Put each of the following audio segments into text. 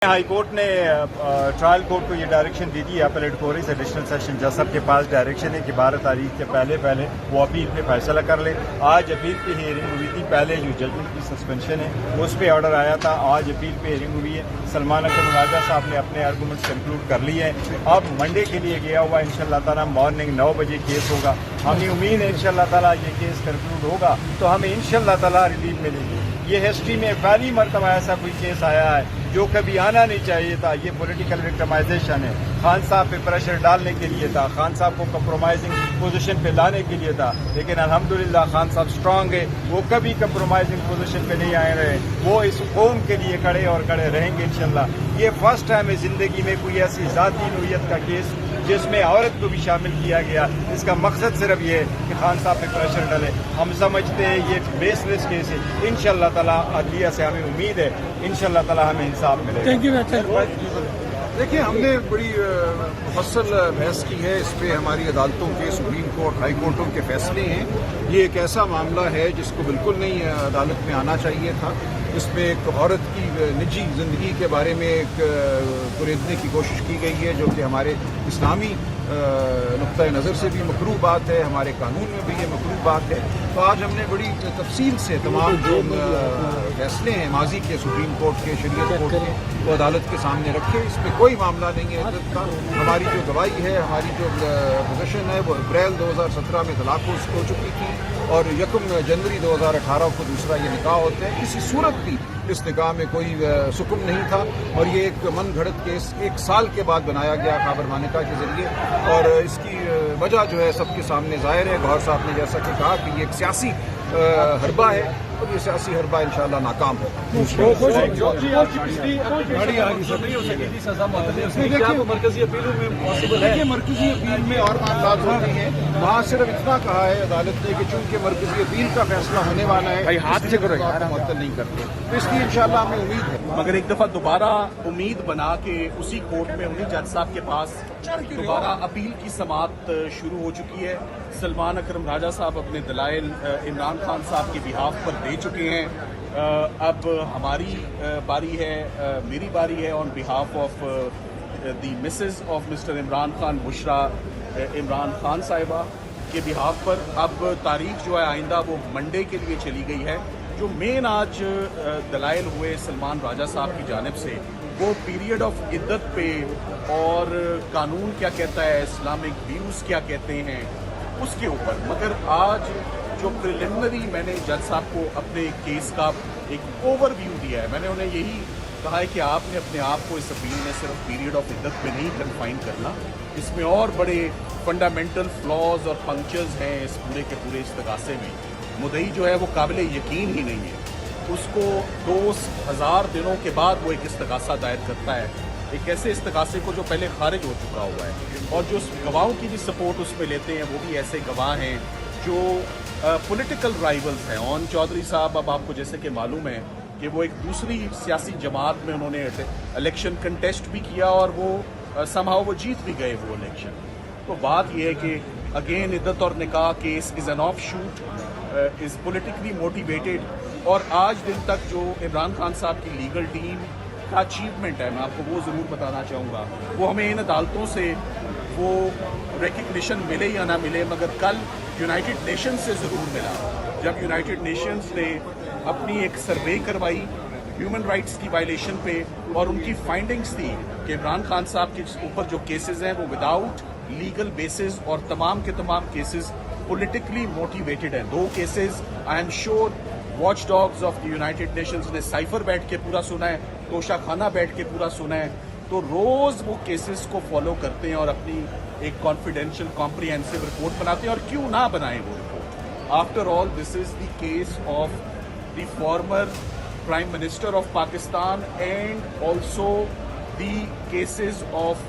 High court نے trial court کو یہ ڈائریکشن دی تھی اپیلیٹ کورٹ اس ایڈیشنل سیشن جج صاحب کے پاس ڈائریکشن ہے کہ 12 تاریخ کے پہلے وہ اپیل پہ فیصلہ کر لے. آج اپیل پہ ہیئرنگ ہوئی تھی. پہلے جو ججمنٹ کی سسپینشن ہے اس پہ آرڈر آیا تھا. آج اپیل پہ ہیئرنگ ہوئی ہے. سلمان اکرم راجہ صاحب نے اپنے آرگومنٹس کنکلوڈ کر لیے ہیں. اب منڈے کے لیے گیا ہوا انشاءاللہ تعالیٰ مارننگ 9 بجے کیس ہوگا. ہمیں امید ہے انشاءاللہ تعالیٰ یہ کیس کنکلوڈ ہوگا تو ہمیں انشاءاللہ تعالیٰ ریلیف ملے گی. یہ ہسٹری میں پہلی مرتبہ ایسا کوئی کیس آیا ہے جو کبھی آنا نہیں چاہیے تھا. یہ پولیٹیکل وکٹمائزیشن ہے. خان صاحب پہ پریشر ڈالنے کے لیے تھا, خان صاحب کو کمپرومائزنگ پوزیشن پہ لانے کے لیے تھا, لیکن الحمدللہ خان صاحب اسٹرانگ ہے. وہ کبھی کمپرومائزنگ پوزیشن پہ نہیں آئے رہے. وہ اس قوم کے لیے کھڑے اور کھڑے رہیں گے انشاءاللہ. یہ فرسٹ ٹائم ہے زندگی میں کوئی ایسی ذاتی نوعیت کا کیس جس میں عورت کو بھی شامل کیا گیا. اس کا مقصد صرف یہ ہے کہ خان صاحب پہ پریشر ڈالے. ہم سمجھتے ہیں یہ بیس لیس کیس ہے. انشاءاللہ تعالیٰ عدلیہ سے ہمیں امید ہے انشاءاللہ تعالیٰ ہمیں انصاف ملے گا. دیکھیں, ہم نے بڑی مفصل بحث کی ہے اس پہ. ہماری عدالتوں کے سپریم کورٹ, ہائی کورٹوں کے فیصلے ہیں. یہ ایک ایسا معاملہ ہے جس کو بالکل نہیں عدالت میں آنا چاہیے تھا. اس میں ایک عورت کی نجی زندگی کے بارے میں ایک کریدنے کی کوشش کی گئی ہے جو کہ ہمارے اسلامی نقطۂ نظر سے بھی مکروہ بات ہے, ہمارے قانون میں بھی یہ مکروہ بات ہے. تو آج ہم نے بڑی تفصیل سے تمام جو فیصلے ہیں ماضی کے سپریم کورٹ کے, شریعت کورٹ کے, وہ عدالت کے سامنے رکھے. اس میں کوئی معاملہ نہیں ہے عدت کا. ہماری جو گواہی ہے, ہماری جو پوزیشن ہے وہ اپریل 2017 میں طلاق ہو چکی تھی اور 1 جنوری 2018 کو دوسرا یہ نکاح ہوتا ہے. کسی صورت بھی اس نکاح میں کوئی سکم نہیں تھا اور یہ ایک من گھڑت کیس 1 سال کے بعد بنایا گیا خابر مانیکا کے ذریعے. اور اس کی وجہ جو ہے سب کے سامنے ظاہر ہے. گوہر صاحب نے جیسا کہ کہا کہ یہ ایک سیاسی حربہ ہے اور یہ سیاسی حربہ انشاءاللہ ناکام ہوگا. دیکھیے, مرکزی اپیل میں اور معاملات ہوتی ہیں. وہاں صرف اتنا کہا ہے عدالت نے کہ چونکہ مرکزی اپیل کا فیصلہ ہونے والا ہے معطل نہیں کرتے, تو اس کی انشاءاللہ ہمیں امید ہے. مگر ایک دفعہ دوبارہ امید بنا کے اسی کورٹ میں انہیں جج صاحب کے پاس دوبارہ اپیل کی سماعت شروع ہو چکی ہے. سلمان اکرم راجہ صاحب اپنے دلائل عمران خان صاحب کے بہاف پر دے چکے ہیں. اب ہماری باری ہے, میری باری ہے on behalf of the Mrs of Mr Imran Khan, Bushra Imran Khan صاحبہ کے بہاف پر. اب تاریخ جو ہے آئندہ وہ منڈے کے لیے چلی گئی ہے. جو مین آج دلائل ہوئے سلمان راجہ صاحب کی جانب سے وہ پیریڈ آف عدت پہ اور قانون کیا کہتا ہے, اسلامک ویوز کیا کہتے ہیں اس کے اوپر. مگر آج جو پریلیمنری میں نے جج صاحب کو اپنے کیس کا ایک اوور ویو دیا ہے, میں نے انہیں یہی کہا ہے کہ آپ نے اپنے آپ کو اس اپیل میں صرف پیریڈ آف عدت پہ نہیں کنفائن کرنا. اس میں اور بڑے فنڈامنٹل فلاز اور پنکچرز ہیں اس پورے کے پورے استغاثے میں. مدعی جو ہے وہ قابل یقین ہی نہیں ہے. اس کو 2000 دنوں کے بعد وہ ایک استغاثہ دائر کرتا ہے, ایک ایسے استغاثے کو جو پہلے خارج ہو چکا ہوا ہے. اور جو گواہوں کی بھی سپورٹ اس میں لیتے ہیں وہ بھی ایسے گواہ ہیں جو پولیٹیکل رائیولز ہیں. اون چودھری صاحب, اب آپ کو جیسے کہ معلوم ہے کہ وہ ایک دوسری سیاسی جماعت میں انہوں نے الیکشن کنٹیسٹ بھی کیا اور وہ سمہاؤ وہ جیت بھی گئے وہ الیکشن. تو بات یہ ہے کہ اگین عدت اور نکاح case is an of shoot, is politically motivated. اور آج دن تک جو عمران خان صاحب کی لیگل ٹیم کا اچیومنٹ ہے, میں آپ کو وہ ضرور بتانا چاہوں گا. وہ ہمیں ان عدالتوں سے وہ ریکگنیشن ملے یا نہ ملے, مگر کل یونائٹڈ نیشنز سے ضرور ملا. جب یونائٹڈ نیشنز نے اپنی ایک سروے کروائی ہیومن رائٹس کی وائلیشن پہ اور ان کی فائنڈنگز تھی کہ عمران خان صاحب کے اوپر جو کیسز ہیں وہ وداؤٹ لیگل بیسز اور تمام کے تمام کیسز پولیٹیکلی موٹیویٹڈ ہیں. 2 cases I am sure watch dogs of the United nations نے سائفر بیٹھ کے پورا سنا ہے, توشہ خانہ بیٹھ کے پورا سنا ہے. تو روز وہ کیسز کو فالو کرتے ہیں اور اپنی ایک کانفیڈینشیل کمپریہنسو رپورٹ بناتے ہیں. اور کیوں نہ بنائیں وہ report. After all this is the case of the former prime minister of Pakistan and also the cases of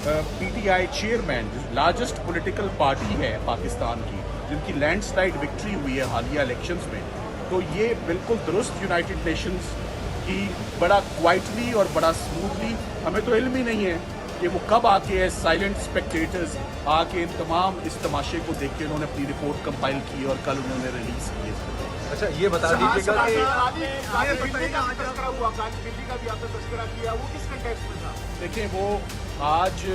P T I chairman, largest political party ہے پاکستان کی, جن کی لینڈ سلائڈ وکٹری ہوئی ہے حالیہ الیکشنز میں. تو یہ بالکل درست یونائٹڈ نیشنز کی بڑا کوائٹلی اور بڑا اسموتھلی, ہمیں تو علم ہی نہیں ہے کہ وہ کب آ کے سائلنٹ اسپیکٹیٹرز آ کے ان تمام اس تماشے کو دیکھ کے انہوں نے اپنی رپورٹ کمپائل کی اور کل انہوں نے ریلیز کی. اچھا یہ بتا دیجیے گا کہ دیکھیں وہ آج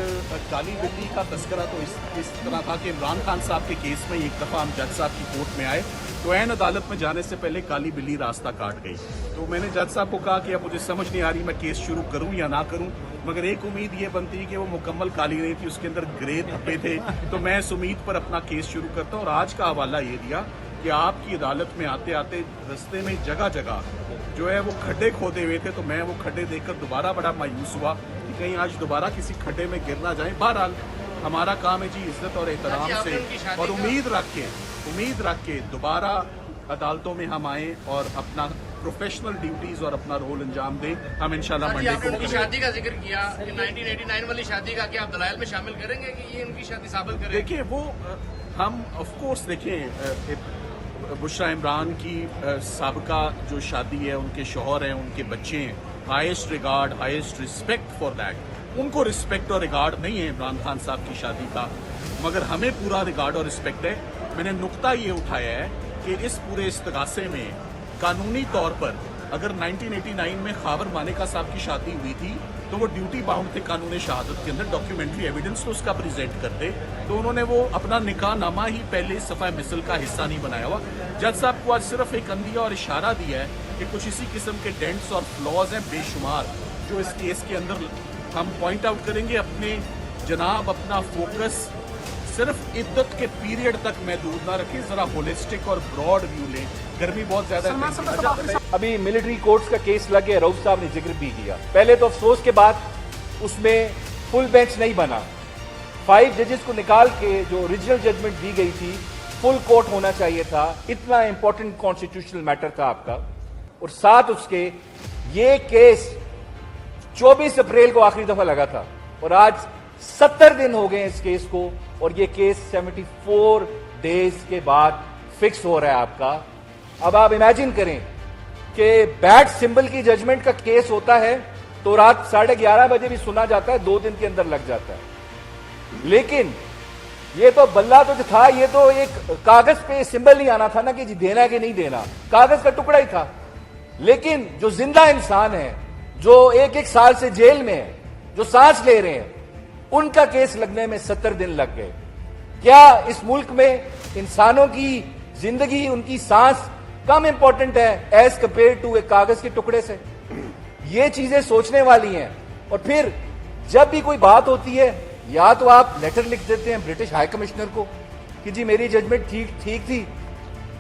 کالی بلی کا تذکرہ تو اس طرح تھا کہ عمران خان صاحب کے کیس میں ایک دفعہ ہم جج صاحب کی کورٹ میں آئے تو عین عدالت میں جانے سے پہلے کالی بلی راستہ کاٹ گئی. تو میں نے جج صاحب کو کہا کہ اب مجھے سمجھ نہیں آ رہی میں کیس شروع کروں یا نہ کروں, مگر ایک امید یہ بنتی ہے کہ وہ مکمل کالی نہیں تھی, اس کے اندر گرے دھبے تھے, تو میں اس امید پر اپنا کیس شروع کرتا ہوں. اور آج کا حوالہ یہ دیا کہ آپ کی عدالت میں آتے آتے رستے میں جگہ جگہ جو ہے وہ کھڈے کھودے ہوئے تھے, تو میں وہ کھڈے دیکھ کر دوبارہ بڑا مایوس ہوا کہ کہیں آج دوبارہ کسی کھڈے میں گر نہ جائیں. بہرحال ہمارا کام ہے جی عزت اور احترام سے اور امید رکھ کے دوبارہ عدالتوں میں ہم آئیں اور اپنا پروفیشنل ڈیوٹیز اور اپنا رول انجام دیں. ہم انشاءاللہ منڈے کو ان کی شادی کا ذکر کیا کہ 1989 والی شادی کا, کیا آپ دلائل میں شامل کریں گے کہ یہ ان کی شادی ثابت کریں؟ دیکھیں وہ ہم آف کورس دیکھیں بشرا عمران کی سابقہ جو شادی ہے, ان کے شوہر ہیں, ان کے بچے ہیں, highest regard highest respect for that. ان کو رسپیکٹ اور ریگارڈ نہیں ہے عمران خان صاحب کی شادی کا, مگر ہمیں پورا ریگارڈ اور رسپیکٹ ہے. میں نے نقطہ یہ اٹھایا ہے کہ اس پورے استغاثے میں قانونی طور پر اگر 1989 میں خاور مانیکا صاحب کی شادی ہوئی تھی تو وہ ڈیوٹی باؤنڈ تھے قانون شہادت کے اندر, ڈاکیومنٹری ایویڈنس تو اس کا پریزنٹ کرتے, تو انہوں نے وہ اپنا نکاح نامہ ہی پہلے صفحہ مثل کا حصہ نہیں بنایا ہوا. جج صاحب کو آج صرف ایک اندیا اور اشارہ دیا ہے کہ کچھ اسی قسم کے ڈینٹس اور فلاز ہیں بے شمار جو اس کیس کے اندر ہم پوائنٹ آؤٹ کریں گے. اپنے جناب اپنا فوکس صرف عدت کے پیریڈ تک محدود نہ رکھیں, ذرا ہولسٹک اور براڈ ویو لیں. گرمی بہت زیادہ ہے. ابھی ملٹری کورٹس کا کیس لگ گیا, رؤف صاحب نے ذکر بھی کیا. پہلے تو افسوس کے بعد اس میں فل بینچ نہیں بنا, 5 ججز کو نکال کے جو اوریجنل ججمنٹ دی گئی تھی فل کورٹ ہونا چاہیے تھا. اتنا امپورٹنٹ کانسٹیٹیوشنل میٹر تھا آپ کا. اور ساتھ اس کے یہ کیس 24 اپریل کو آخری دفعہ لگا تھا اور آج 70 دن ہو گئے اس کیس کو, اور یہ کیس 74 ڈیز کے بعد فکس ہو رہا ہے آپ کا. اب آپ امیجن کریں کہ بیٹ سمبل کی ججمنٹ کا کیس ہوتا ہے تو رات 11:30 بجے بھی سنا جاتا ہے, 2 دن کے اندر لگ جاتا ہے. لیکن یہ تو بلہ تو جو تھا, یہ تو ایک کاغذ پہ سمبل نہیں آنا تھا نا کہ جی دینا ہے کہ نہیں دینا, کاغذ کا ٹکڑا ہی تھا. لیکن جو زندہ انسان ہیں, جو 1 سال سے جیل میں ہیں, جو سانس لے رہے ہیں, ان کا کیس لگنے میں 70 دن لگ گئے. کیا اس ملک میں انسانوں کی زندگی, ان کی سانس کم امپورٹنٹ ہے ایز کمپیئر ٹو ایک کاغذ کے ٹکڑے سے؟ یہ چیزیں سوچنے والی ہیں. اور پھر جب بھی کوئی بات ہوتی ہے, یا تو آپ لیٹر لکھ دیتے ہیں برٹش ہائی کمشنر کو کہ جی میری ججمنٹ ٹھیک تھی,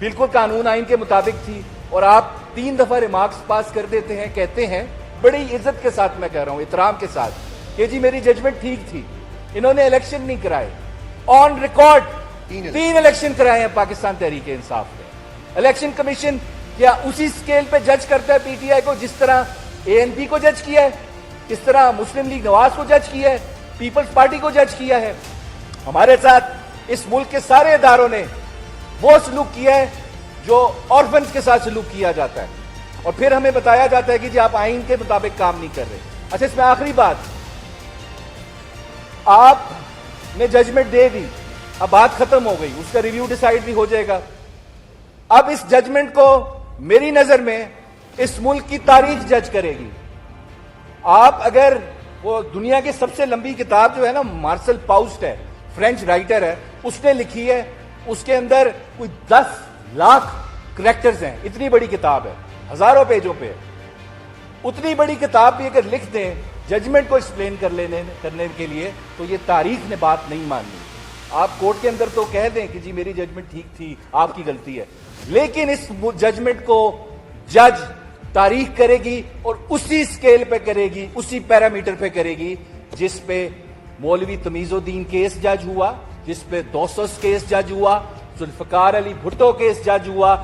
بالکل قانون آئین کے مطابق تھی, اور آپ 3 دفعہ ریمارکس پاس کر دیتے ہیں, کہتے ہیں بڑی عزت کے ساتھ میں کہہ رہا ہوں, احترام کے ساتھ, کہ جی میری ججمنٹ ٹھیک تھی. انہوں نے الیکشن نہیں کرائے, آن ریکارڈ 3 الیکشن کرائے ہیں پاکستان تحریک انصاف نے. الیکشن کمیشن کیا اسی سکیل پہ جج کرتا ہے پی ٹی آئی کو جس طرح اے این پی کو جج کیا ہے, اس طرح مسلم لیگ نواز کو جج کیا ہے, پیپلز پارٹی کو جج کیا ہے؟ ہمارے ساتھ اس ملک کے سارے اداروں نے وہ سلوک کیا ہے جو آرفنز کے ساتھ سلوک کیا جاتا ہے, اور پھر ہمیں بتایا جاتا ہے کہ جی آپ آئین کے مطابق کام نہیں کر رہے. اچھا, اس میں آخری بات, آپ نے ججمنٹ دے دی, اب بات ختم ہو گئی, اس کا ریویو ڈیسائیڈ بھی ہو جائے گا. اب اس ججمنٹ کو میری نظر میں اس ملک کی تاریخ جج کرے گی. آپ اگر وہ دنیا کی سب سے لمبی کتاب جو ہے نا, مارسل پاؤسٹ ہے, فرینچ رائٹر ہے, اس نے لکھی ہے, اس کے اندر کوئی 10 لاکھ کریکٹرز ہیں. اتنی بڑی کتاب ہے, ہزاروں پیجوں پہ. اتنی بڑی کتاب بھی اگر لکھ دیں ججمنٹ کو ایکسپلین کرنے کے لیے, تو یہ تاریخ نے بات نہیں ماننی. آپ کورٹ کے اندر تو کہہ دیں کہ جی میری ججمنٹ ٹھیک تھی, آپ کی غلطی ہے, لیکن اس ججمنٹ کو جج تاریخ کرے گی اور اسی سکیل پہ کرے گی, اسی پیرامیٹر پہ کرے گی جس پہ مولوی تمیز الدین کیس جج ہوا, جس پہ دوسوس کیس جج ہوا, ذوالفقار علی بھٹو کیس جج ہوا,